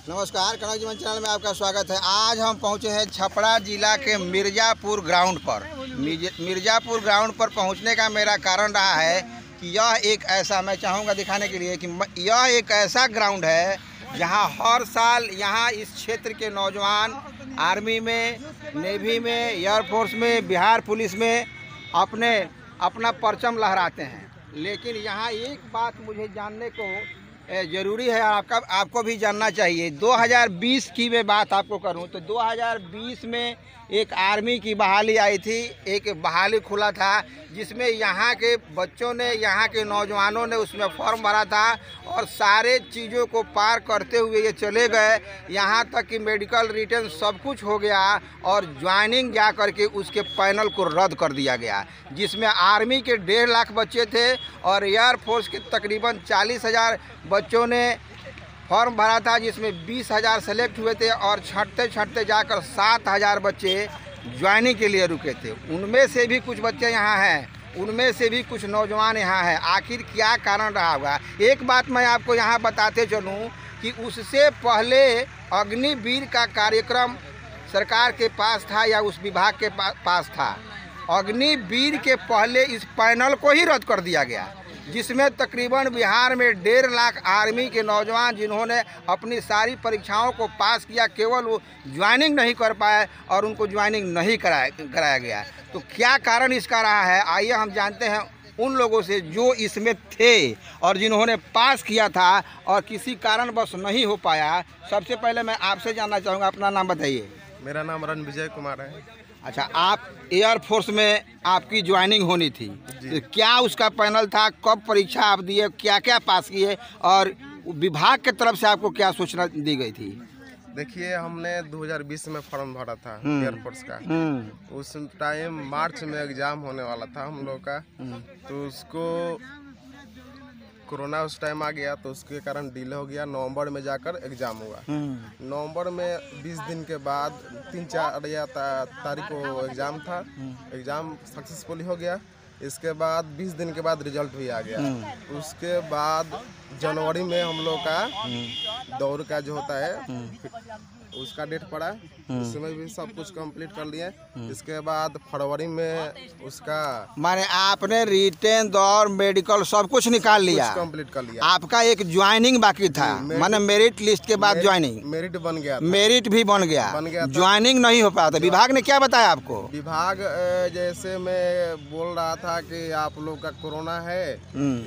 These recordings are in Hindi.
नमस्कार, कनक जीवन चैनल में आपका स्वागत है। आज हम पहुंचे हैं छपरा जिला के मिर्ज़ापुर ग्राउंड पर। मिर्ज़ापुर ग्राउंड पर पहुंचने का मेरा कारण रहा है कि यह एक ऐसा, मैं चाहूँगा दिखाने के लिए कि यह एक ऐसा ग्राउंड है जहां हर साल यहां इस क्षेत्र के नौजवान आर्मी में, नेवी में, एयरफोर्स में, बिहार पुलिस में अपना परचम लहराते हैं। लेकिन यहाँ एक बात मुझे जानने को ज़रूरी है, आपको भी जानना चाहिए। 2020 की मैं बात आपको करूं तो 2020 में एक आर्मी की बहाली आई थी, एक बहाली खुला था जिसमें यहाँ के बच्चों ने, यहाँ के नौजवानों ने उसमें फॉर्म भरा था और सारे चीज़ों को पार करते हुए ये चले गए। यहाँ तक कि मेडिकल रिटर्न सब कुछ हो गया और ज्वाइनिंग जा कर के उसके पैनल को रद्द कर दिया गया, जिसमें आर्मी के 1.5 लाख बच्चे थे और एयरफोर्स के तकरीबन 40,000 बच्चों ने फॉर्म भरा था, जिसमें 20,000 सेलेक्ट हुए थे और छटते जाकर 7,000 बच्चे ज्वाइनिंग के लिए रुके थे। उनमें से भी कुछ बच्चे यहाँ हैं, उनमें से भी कुछ नौजवान यहाँ हैं। आखिर क्या कारण रहा होगा? एक बात मैं आपको यहाँ बताते चलूँ कि उससे पहले अग्निवीर का कार्यक्रम सरकार के पास था या उस विभाग के पास था। अग्निवीर के पहले इस पैनल को ही रद्द कर दिया गया, जिसमें तकरीबन बिहार में 1.5 लाख आर्मी के नौजवान जिन्होंने अपनी सारी परीक्षाओं को पास किया, केवल वो ज्वाइनिंग नहीं कर पाए और उनको ज्वाइनिंग नहीं कराया गया। तो क्या कारण इसका रहा है, आइए हम जानते हैं उन लोगों से जो इसमें थे और जिन्होंने पास किया था और किसी कारणवश नहीं हो पाया। सबसे पहले मैं आपसे जानना चाहूँगा, अपना नाम बताइए। मेरा नाम रणविजय कुमार है। अच्छा, आप एयरफोर्स में आपकी ज्वाइनिंग होनी थी, तो क्या उसका पैनल था, कब परीक्षा आप दिए, क्या क्या पास किए और विभाग के तरफ से आपको क्या सूचना दी गई थी? देखिए, हमने 2020 में फॉर्म भरा था एयरफोर्स का। उस टाइम मार्च में एग्जाम होने वाला था हम लोग का, तो उसको कोरोना उस टाइम आ गया तो उसके कारण डिले हो गया। नवंबर में जाकर एग्ज़ाम हुआ। नवंबर में 20 दिन के बाद 3-4 तारीख को एग्ज़ाम था। एग्ज़ाम सक्सेसफुली हो गया। इसके बाद 20 दिन के बाद रिजल्ट भी आ गया। उसके बाद जनवरी में हम लोग का दौड़ का जो होता है उसका डेट पड़ा, उसमें भी सब कुछ कंप्लीट कर लिए। इसके बाद फरवरी में उसका माने आपने रिटेन, दौड़, मेडिकल सब कुछ निकाल लिया, कंप्लीट कर लिया। आपका एक ज्वाइनिंग बाकी था, माने मेरिट लिस्ट के बाद ज्वाइनिंग। मेरिट बन गया, मेरिट भी बन गया, ज्वाइनिंग नहीं हो पाया था। विभाग ने क्या बताया आपको? विभाग जैसे मैं बोल रहा था कि आप लोग का कोरोना है,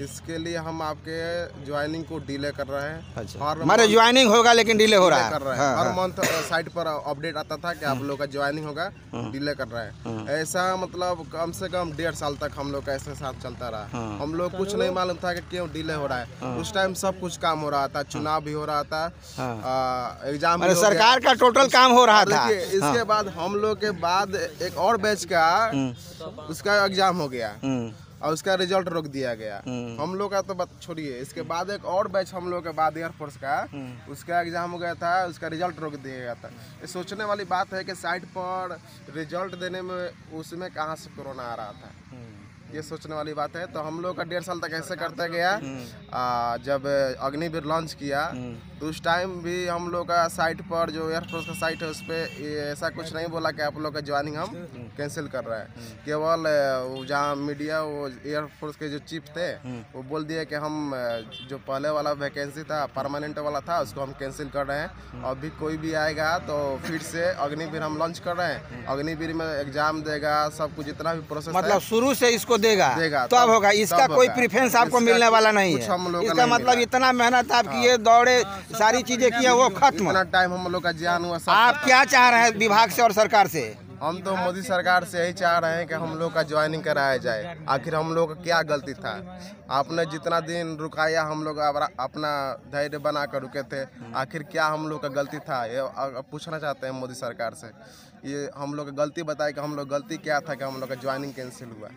इसके लिए हम आपके ज्वाइनिंग को डिले कर रहे हैं। अच्छा, हमारे ज्वाइनिंग होगा लेकिन डिले हो रहा है। हर मंथ साइट पर अपडेट आता था कि आप लोग का ज्वाइनिंग होगा, डिले कर रहे हैं। ऐसा मतलब कम से कम 1.5 साल तक हम लोग का ऐसे साथ चलता रहा। हम लोग कुछ नहीं मालूम था कि क्यों डिले हो रहा है। उस टाइम सब कुछ काम हो रहा था, चुनाव भी हो रहा था, एग्जाम, सरकार का टोटल काम हो रहा था। इसके बाद हम लोग के बाद एक और बैच का उसका एग्जाम हो गया और उसका रिजल्ट रोक दिया गया। हम लोग का तो बात छोड़िए, इसके बाद एक और बैच हम लोग के बाद एयरफोर्स का उसका एग्जाम हो गया था, उसका रिजल्ट रोक दिया गया था। ये सोचने वाली बात है कि साइट पर रिजल्ट देने में उसमें कहाँ से कोरोना आ रहा था, ये सोचने वाली बात है। तो हम लोग का 1.5 साल तक ऐसे करता गया। जब अग्निवीर लॉन्च किया तो उस टाइम भी हम लोग का साइट पर जो एयरफोर्स का साइट है उस पर ऐसा कुछ नहीं बोला कि आप लोग का ज्वाइनिंग हम कैंसिल कर रहे हैं। केवल जहाँ मीडिया, वो एयरफोर्स के जो चीफ थे, वो बोल दिए कि हम जो पहले वाला वैकेंसी था, परमानेंट वाला था, उसको हम कैंसिल कर रहे हैं। अभी कोई भी आएगा तो फिर से अग्निवीर हम लॉन्च कर रहे हैं। अग्निवीर में एग्जाम देगा, सब कुछ जितना भी प्रोसेस, मतलब शुरू से इसको देगा तब होगा। इसका कोई प्रेफरेंस आपको मिलने वाला नहीं है। इसका मतलब इतना मेहनत आप किए, दौड़े, सारी चीजें किए, वो खत्म। इतना टाइम हम लोग का जियान हुआ। आप क्या चाह रहे हैं विभाग से और सरकार से? हम तो मोदी सरकार से यही चाह रहे हैं कि हम लोग का ज्वाइनिंग कराया जाए। आखिर हम लोग का क्या गलती था? आपने जितना दिन रुकाया, हम लोग अपना धैर्य बना कर रुके थे। आखिर क्या हम लोग का गलती था, ये पूछना चाहते हैं मोदी सरकार से। ये हम लोग का गलती बताए कि हम लोग गलती क्या था कि हम लोग का ज्वाइनिंग कैंसिल हुआ।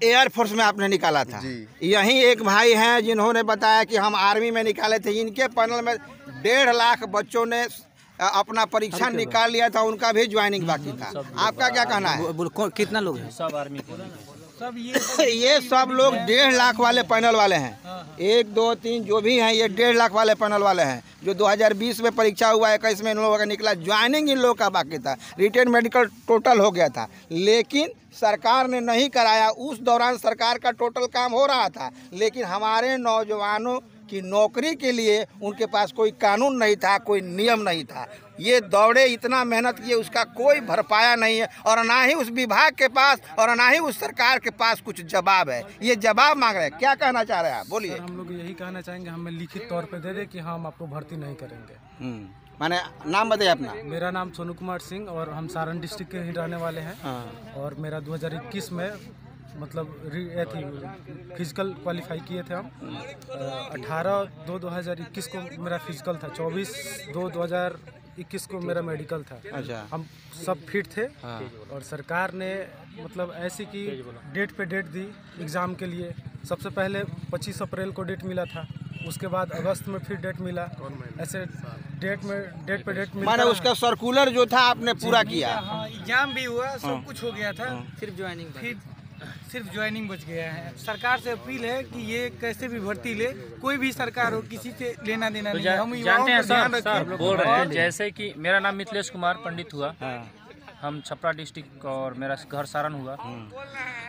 एयरफोर्स में आपने निकाला था जी। यही एक भाई हैं जिन्होंने बताया कि हम आर्मी में निकाले थे। इनके पैनल में 1.5 लाख बच्चों ने अपना परीक्षा निकाल लिया था, उनका भी ज्वाइनिंग बाकी था। आपका क्या कहना है? कितना लोग हैं? सब आर्मी के, सब ये सब लोग 1.5 लाख वाले पैनल वाले हैं। 1 2 3 जो भी हैं ये 1.5 लाख वाले पैनल वाले हैं। जो 2020 में परीक्षा हुआ, 21 में इन लोगों का निकला, ज्वाइनिंग इन लोगों का बाकी था, रिटेन मेडिकल टोटल हो गया था, लेकिन सरकार ने नहीं कराया। उस दौरान सरकार का टोटल काम हो रहा था, लेकिन हमारे नौजवानों की नौकरी के लिए उनके पास कोई कानून नहीं था, कोई नियम नहीं था। ये दौड़े, इतना मेहनत किए, उसका कोई भरपाया नहीं है, और ना ही उस विभाग के पास और ना ही उस सरकार के पास कुछ जवाब है। ये जवाब मांग रहे हैं। क्या कहना चाह रहे हैं आप, बोलिए। हम लोग यही कहना चाहेंगे, हमें लिखित तौर पे दे दे कि हम आपको भर्ती नहीं करेंगे। माने नाम बताइए अपना। मेरा नाम सोनू कुमार सिंह और हम सारण डिस्ट्रिक्ट के ही रहने वाले हैं। और मेरा 2021 में मतलब फिजिकल क्वालिफाई किए थे हम। 18/2/2021 को मेरा फिजिकल था, 24/2/2021 को मेरा मेडिकल था। अच्छा। हम सब फिट थे। और सरकार ने मतलब ऐसी कि डेट पे डेट दी एग्ज़ाम के लिए। सबसे पहले 25 अप्रैल को डेट मिला था, उसके बाद अगस्त में फिर डेट मिला, ऐसे डेट पे डेट मिला। माने उसका सर्कुलर जो था आपने पूरा किया। एग्जाम भी हुआ, सब कुछ हो गया था, सिर्फ ज्वाइनिंग बच गया है। सरकार से अपील है कि ये कैसे भी भर्ती ले, कोई भी सरकार हो, किसी से लेना देना नहीं है। हम जानते हैं सर बोल रहे हैं, जैसे कि मेरा नाम मिथिलेश कुमार पंडित हुआ। हम छपरा डिस्ट्रिक्ट और मेरा घर सारण हुआ।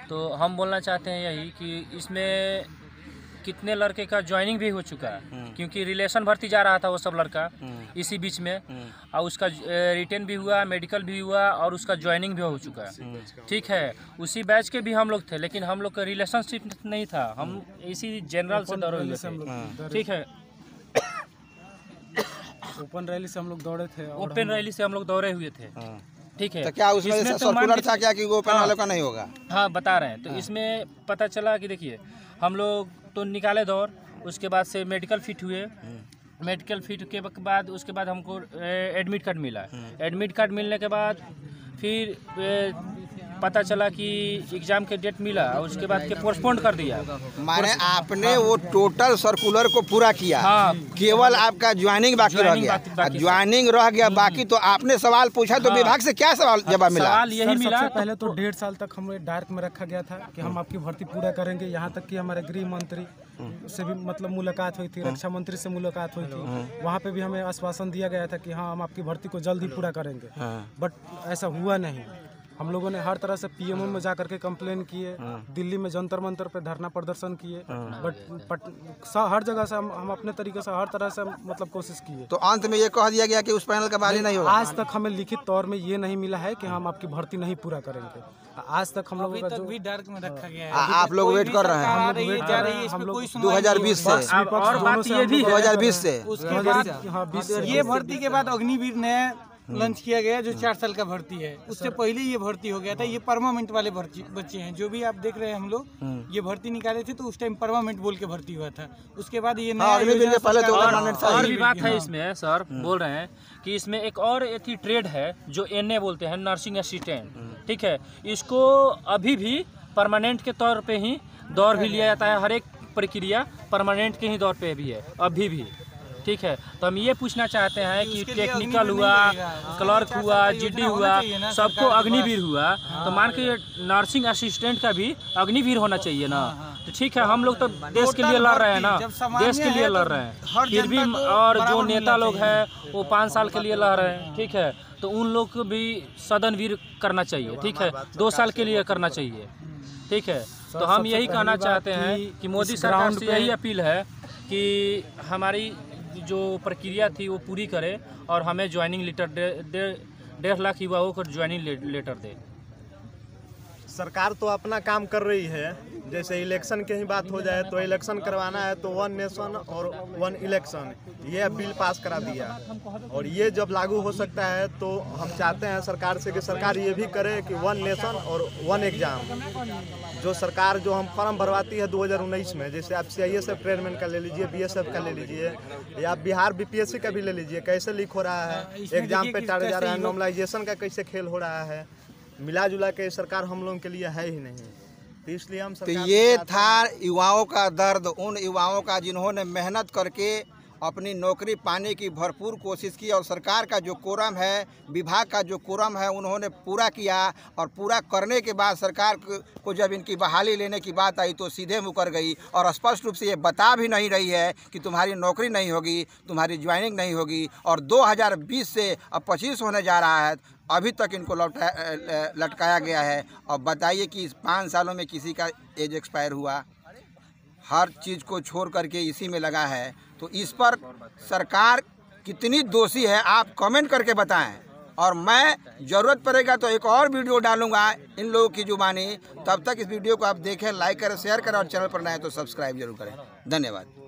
तो हम बोलना चाहते हैं यही कि इसमें कितने लड़के का ज्वाइनिंग भी हो चुका है, क्योंकि रिलेशन भर्ती जा रहा था वो सब लड़का इसी बीच में, और उसका रिटेन भी हुआ, मेडिकल भी हुआ, और उसका ज्वाइनिंग भी हो चुका है। ठीक है, उसी बैच के भी हम लोग थे, लेकिन हम लोग का रिलेशनशिप नहीं था, हम इसी जनरल से दौड़े हुए थे। ठीक है, ओपन रैली से हम लोग दौड़े थे। ओपन रैली से हम लोग दौड़े हुए थे। ठीक है, तो क्या उसमें जैसे सर्कुलर था क्या कि वो ओपन वालों का नहीं होगा? हाँ, बता रहे हैं। तो इसमें पता चला कि देखिए, हम लोग तो निकाले दौड़, उसके बाद से मेडिकल फिट हुए। मेडिकल फिट के बाद उसके बाद हमको एडमिट कार्ड मिला। एडमिट कार्ड मिलने के बाद फिर पता चला कि एग्जाम के डेट मिला, और उसके बाद के पोस्टपोन कर दिया। माने आपने वो टोटल सर्कुलर को पूरा किया। हाँ। केवल आपका ज्वाइनिंग बाकी रह गया। ज्वाइनिंग रह गया बाकी, तो आपने सवाल पूछा तो विभाग से क्या सवाल जवाब मिला? सवाल यही मिला। सबसे पहले तो 1.5 साल तक हमें डार्क में रखा गया था कि हम आपकी भर्ती पूरा करेंगे। यहाँ तक कि हमारे गृह मंत्री से भी मतलब मुलाकात हुई थी, रक्षा मंत्री से मुलाकात हुई थी। वहाँ पे भी हमें आश्वासन दिया गया था कि हाँ, हम आपकी भर्ती को जल्द ही पूरा करेंगे। बट ऐसा हुआ नहीं। हम लोगों ने हर तरह से पीएमओ में जाकर के कंप्लेन किए, दिल्ली में जंतर मंतर पे धरना प्रदर्शन किए, बट हर जगह से हम अपने तरीके से हर तरह से मतलब कोशिश किए। तो अंत में ये कह दिया गया कि उस पैनल का बारी नहीं होगा। आज तक हमें लिखित तौर में ये नहीं मिला है कि हम आपकी भर्ती नहीं पूरा करेंगे। आज तक हम लोगों का जो भी डार्क में रखा गया है। आप लोग वेट कर रहे हैं। हम लोग 2020 से, और बात ये भी 2020 से उसके बाद ये भर्ती के बाद अग्निवीर नया लॉन्च किया गया, जो 4 साल का भर्ती है। उससे पहले ये भर्ती हो गया था। ये परमानेंट वाले बच्चे हैं, जो भी आप देख रहे हैं। हम लोग ये भर्ती निकाले थे तो उस टाइम परमानेंट बोल के भर्ती हुआ था। उसके बाद ये नया और भी बात है इसमें सर, बोल रहे हैं कि इसमें एक और एथी ट्रेड है जो NA बोलते हैं, नर्सिंग असिस्टेंट। ठीक है, इसको अभी भी परमानेंट के तौर पे ही दौर भी लिया जाता है। हर एक प्रक्रिया परमानेंट के ही दौर पे भी है अभी भी। ठीक है, तो हम ये पूछना चाहते हैं कि टेक्निकल हुआ, क्लर्क हुआ, GD हुआ, सबको अग्निवीर हुआ, तो मान के नर्सिंग असिस्टेंट का भी अग्निवीर होना चाहिए ना। तो ठीक है, हम लोग तो देश के लिए लड़ रहे हैं ना, देश के लिए लड़ रहे हैं। फिर भी और जो नेता लोग हैं वो 5 साल के लिए लड़ रहे हैं। ठीक है, तो उन लोग को भी सदनवीर करना चाहिए। ठीक है, 2 साल के लिए करना चाहिए। ठीक है, तो हम यही कहना चाहते हैं कि मोदी सरकार से यही अपील है कि हमारी जो प्रक्रिया थी वो पूरी करे और हमें ज्वाइनिंग लेटर 1.5 लाख युवाओं को ज्वाइनिंग लेटर दे। सरकार तो अपना काम कर रही है। जैसे इलेक्शन की ही बात हो जाए तो इलेक्शन करवाना है तो 1 नेशन और 1 इलेक्शन, ये बिल पास करा दिया। और ये जब लागू हो सकता है तो हम चाहते हैं सरकार से कि सरकार ये भी करे कि 1 नेशन और 1 एग्ज़ाम। जो सरकार जो हम फॉर्म भरवाती है 2019 में, जैसे आप CISF ट्रेडमैन का ले लीजिए, BSF का ले लीजिए, या बिहार BPSC का भी ले लीजिए, कैसे लीक हो रहा है, एग्जाम पे टाड़ा जा रहा है, नॉर्मलाइजेशन का कैसे खेल हो रहा है। मिला जुला के सरकार हम लोगों के लिए है ही नहीं, तो इसलिए हम तो ये था युवाओं का दर्द, उन युवाओं का जिन्होंने मेहनत करके अपनी नौकरी पाने की भरपूर कोशिश की और सरकार का जो कोरम है, विभाग का जो कोरम है, उन्होंने पूरा किया। और पूरा करने के बाद सरकार को जब इनकी बहाली लेने की बात आई तो सीधे मुकर गई और स्पष्ट रूप से ये बता भी नहीं रही है कि तुम्हारी नौकरी नहीं होगी, तुम्हारी ज्वाइनिंग नहीं होगी। और 2020 से अब 25 होने जा रहा है, अभी तक इनको लटकाया गया है। और बताइए कि इस 5 सालों में किसी का एज एक्सपायर हुआ? हर चीज़ को छोड़ करके इसी में लगा है। तो इस पर सरकार कितनी दोषी है आप कमेंट करके बताएं। और मैं ज़रूरत पड़ेगा तो एक और वीडियो डालूंगा इन लोगों की जुबानी। तब तक इस वीडियो को आप देखें, लाइक करें, शेयर करें और चैनल पर नए तो सब्सक्राइब जरूर करें। धन्यवाद।